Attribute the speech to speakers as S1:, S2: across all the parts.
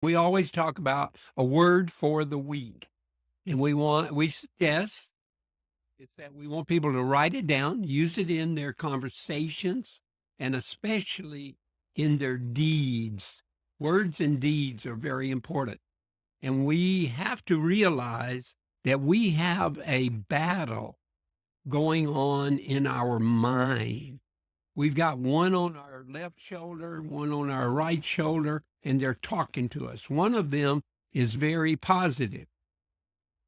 S1: We always talk about a word for the week, and we suggest it's that we want people to write it down, use it in their conversations, and especially in their deeds. Words and deeds are very important. And we have to realize that we have a battle going on in our mind. We've got one on our left shoulder, one on our right shoulder, and they're talking to us. One of them is very positive.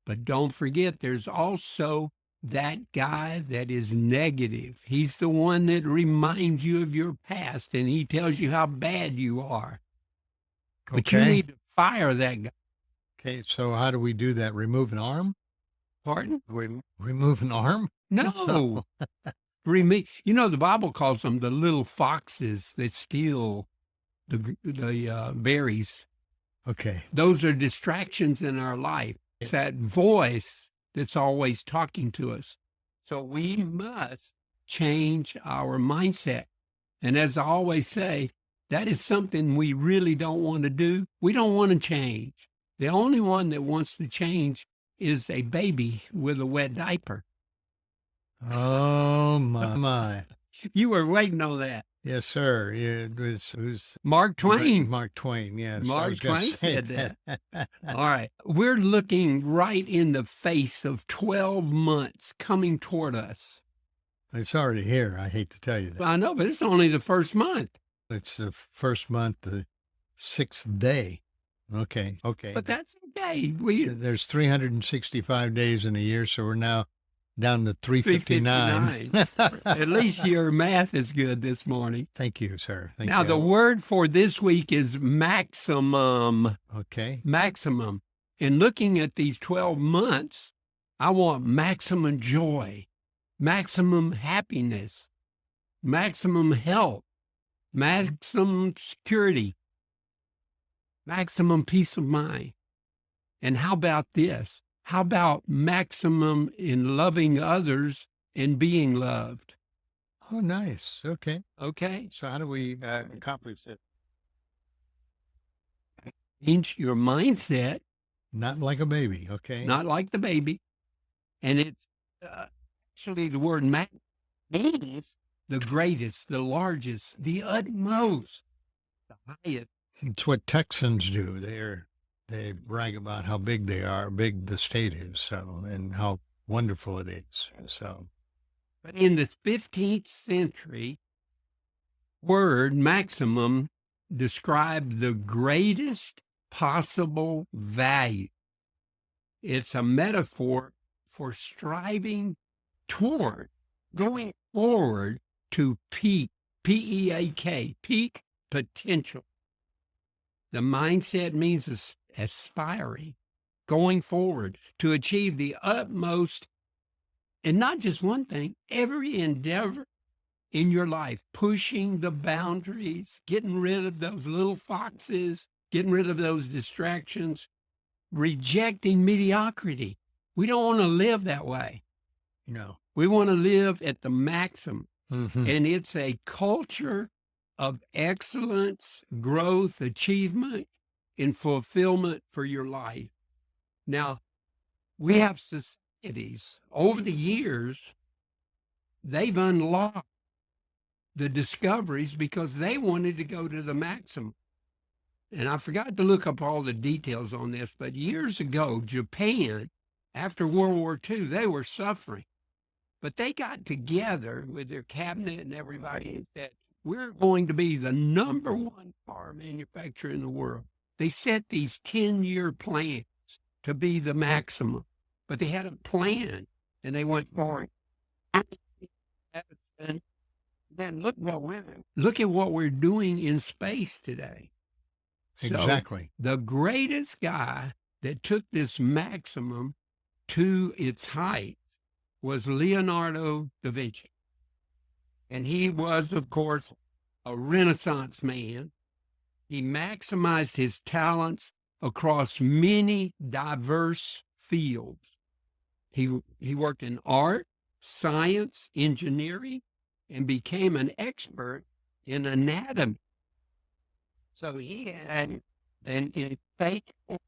S1: But don't forget, there's also that guy that is negative. He's the one that reminds you of your past, and he tells you how bad you are. But you
S2: Okay.
S1: need to fire that guy.
S2: Okay. So how do we do that? Remove an arm?
S1: Pardon?
S2: Remove an arm?
S1: No. You know, the Bible calls them the little foxes that steal the berries.
S2: Okay.
S1: Those are distractions in our life. It's that voice that's always talking to us. So we must change our mindset. And as I always say, that is something we really don't want to do. We don't want to change. The only one that wants to change is a baby with a wet diaper.
S2: Oh, my.
S1: You were waiting on that.
S2: Yes, sir. It was
S1: Mark Twain.
S2: Mark Twain, yes. I
S1: Mark
S2: was gonna
S1: Twain
S2: say
S1: said that. All right. We're looking right in the face of 12 months coming toward us.
S2: It's already here. I hate to tell you that.
S1: I know, but it's only the first month.
S2: It's the first month, the 6th day. Okay.
S1: But that's okay.
S2: There's 365 days in a year, so we're now down to 359.
S1: At least your math is good this morning.
S2: Thank you, sir. Thank
S1: Now,
S2: you.
S1: the word for this week is maximum.
S2: Okay.
S1: Maximum. In looking at these 12 months, I want maximum joy, maximum happiness, maximum health, maximum security, maximum peace of mind. And how about this? How about maximum in loving others and being loved?
S2: Oh, nice. Okay.
S1: Okay.
S2: So how do we accomplish it?
S1: Change your mindset.
S2: Not like a baby. Okay.
S1: Not like the baby. And it's actually the word is the greatest, the largest, the utmost, the highest.
S2: It's what Texans do. They brag about how big they are, big the state is, so, and how wonderful it is. So,
S1: but in the 15th century, word maximum described the greatest possible value. It's a metaphor for striving toward, going forward to peak, P-E-A-K, peak potential. The mindset means aspiring, going forward to achieve the utmost, and not just one thing, every endeavor in your life, pushing the boundaries, getting rid of those little foxes, getting rid of those distractions, rejecting mediocrity. We don't want to live that way.
S2: no.
S1: We want to live at the maximum.
S2: Mm-hmm.
S1: And it's a culture of excellence, growth, achievement, and fulfillment for your life. Now, we have societies over the years, they've unlocked the discoveries because they wanted to go to the maximum. And I forgot to look up all the details on this, but years ago, Japan, after World War II, they were suffering. But they got together with their cabinet and everybody and said, we're going to be the #1 car manufacturer in the world. They set these 10-year plans to be the maximum, but they had a plan and they went for it. And then look at what we're doing in space today.
S2: Exactly.
S1: So, the greatest guy that took this maximum to its height was Leonardo da Vinci. And he was, of course, a Renaissance man. He maximized his talents across many diverse fields. He worked in art, science, engineering, and became an expert in anatomy. So he had and in faithful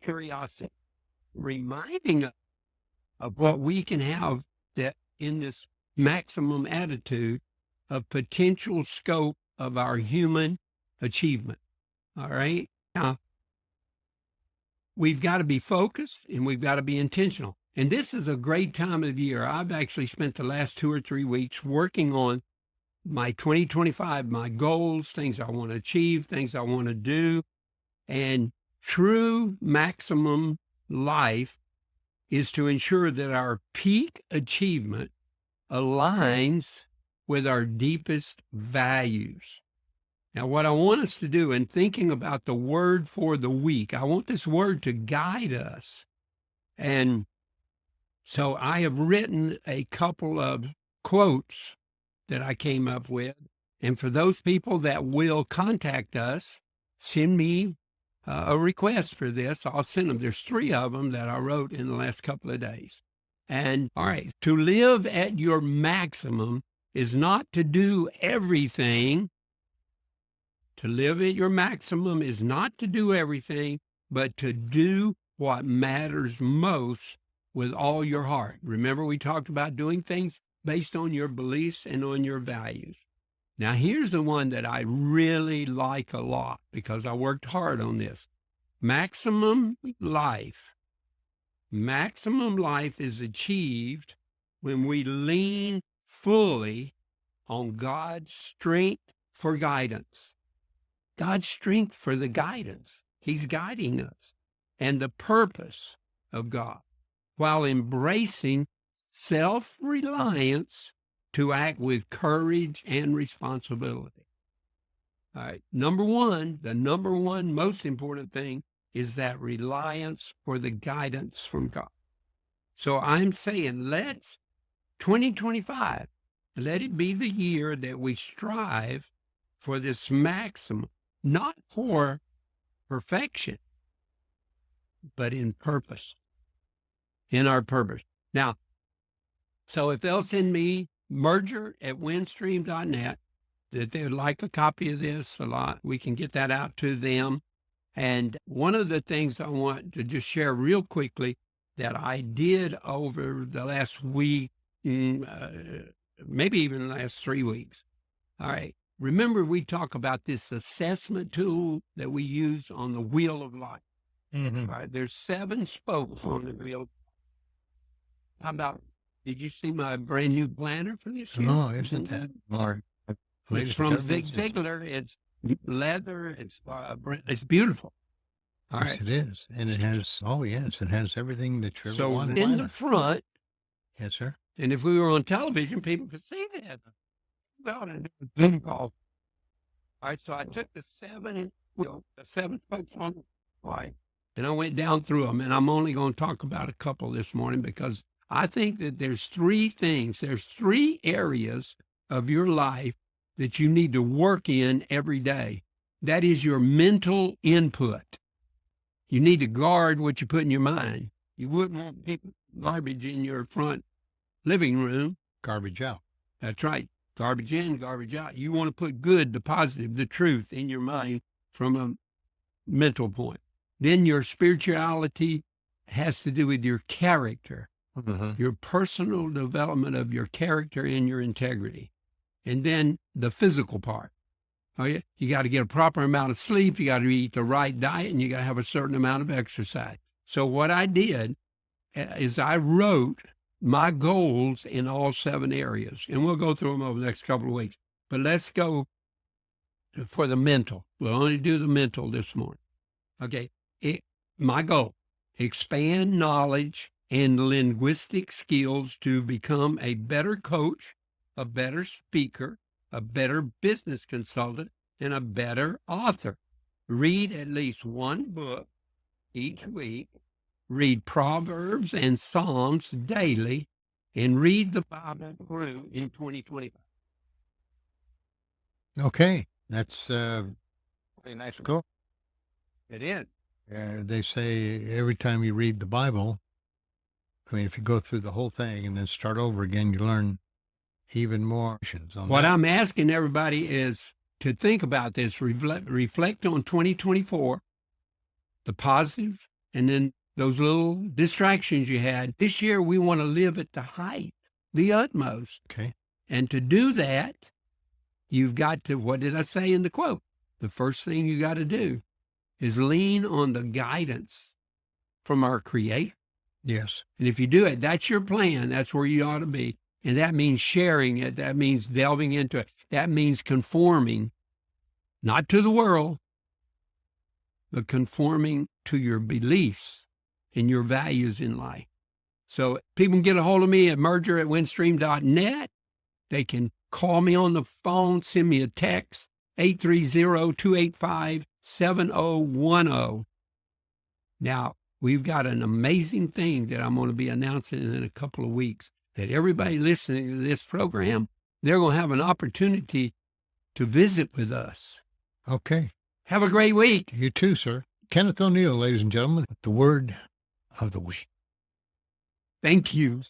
S1: curiosity, reminding us of what we can have that in this maximum attitude of potential scope of our human achievement. All right. Now, we've got to be focused and we've got to be intentional. And this is a great time of year. I've actually spent the last 2 or 3 weeks working on my 2025, my goals, things I want to achieve, things I want to do. And true maximum life is to ensure that our peak achievement aligns with our deepest values. Now, what I want us to do in thinking about the word for the week, I want this word to guide us. And so I have written a couple of quotes that I came up with. And for those people that will contact us, send me a request for this. I'll send them. There's 3 of them that I wrote in the last couple of days. And all right, to live at your maximum is not to do everything. To live at your maximum is not to do everything, but to do what matters most with all your heart. Remember, we talked about doing things based on your beliefs and on your values. Now, here's the one that I really like a lot because I worked hard on this. Maximum life is achieved when we lean fully on God's strength for guidance. God's strength for the guidance. He's guiding us. And the purpose of God, while embracing self-reliance to act with courage and responsibility. All right. The number one most important thing is that reliance for the guidance from God. So I'm saying let's 2025, let it be the year that we strive for this maximum, not for perfection, but in purpose, in our purpose. Now, so if they'll send me merger@windstream.net, that they would like a copy of this a lot, we can get that out to them. And one of the things I want to just share real quickly that I did over the last week, maybe even the last 3 weeks. All right. Remember, we talk about this assessment tool that we use on the wheel of life.
S2: Mm-hmm.
S1: All right. There's 7 spokes on the wheel. How about, did you see my brand new planner for this year?
S2: Oh, isn't that more?
S1: It's from Zig Ziglar. It's leather. It's beautiful. All
S2: yes,
S1: right.
S2: it is. And it has, it has everything that you ever
S1: So
S2: wanted.
S1: in the front,
S2: yes, sir.
S1: and if we were on television, people could see that. Well, and do a Zoom call. All right, so I took the 7 spokes on the slide, and I went down through them, and I'm only going to talk about a couple this morning because I think that there's 3 things. There's 3 areas of your life that you need to work in every day. That is your mental input. You need to guard what you put in your mind. You wouldn't want people garbage in your front living room.
S2: Garbage out.
S1: That's right. Garbage in, garbage out. You want to put good, the positive, the truth in your mind from a mental point. Then your spirituality has to do with your character, your personal development of your character and your integrity. And then the physical part. Oh, yeah? You got to get a proper amount of sleep. You got to eat the right diet, and you got to have a certain amount of exercise. So what I did is I wrote my goals in all 7 areas, and we'll go through them over the next couple of weeks. But let's go for the mental. We'll only do the mental this morning. Okay. My goal, expand knowledge and linguistic skills to become a better coach, a better speaker, a better business consultant, and a better author. Read at least 1 book each week. Read Proverbs and Psalms daily, and read the Bible through in 2025.
S2: Okay. That's pretty nice. Cool.
S1: It is.
S2: They say every time you read the Bible, I mean, if you go through the whole thing and then start over again, you learn even more.
S1: What I'm asking everybody is to think about this, reflect on 2024, the positive, and then those little distractions you had. This year, we want to live at the height, the utmost.
S2: Okay.
S1: And to do that, you've got to, what did I say in the quote? The first thing you got to do is lean on the guidance from our Creator.
S2: Yes.
S1: And if you do it, that's your plan. That's where you ought to be. And that means sharing it. That means delving into it. That means conforming, not to the world, but conforming to your beliefs and your values in life. So people can get a hold of me at merger@windstream.net. They can call me on the phone, send me a text, 830-285-7010. Now, we've got an amazing thing that I'm going to be announcing in a couple of weeks, that everybody listening to this program, they're going to have an opportunity to visit with us.
S2: Okay.
S1: Have a great week.
S2: You too, sir. Kenneth O'Neal, ladies and gentlemen, the word of the week.
S1: Thank you.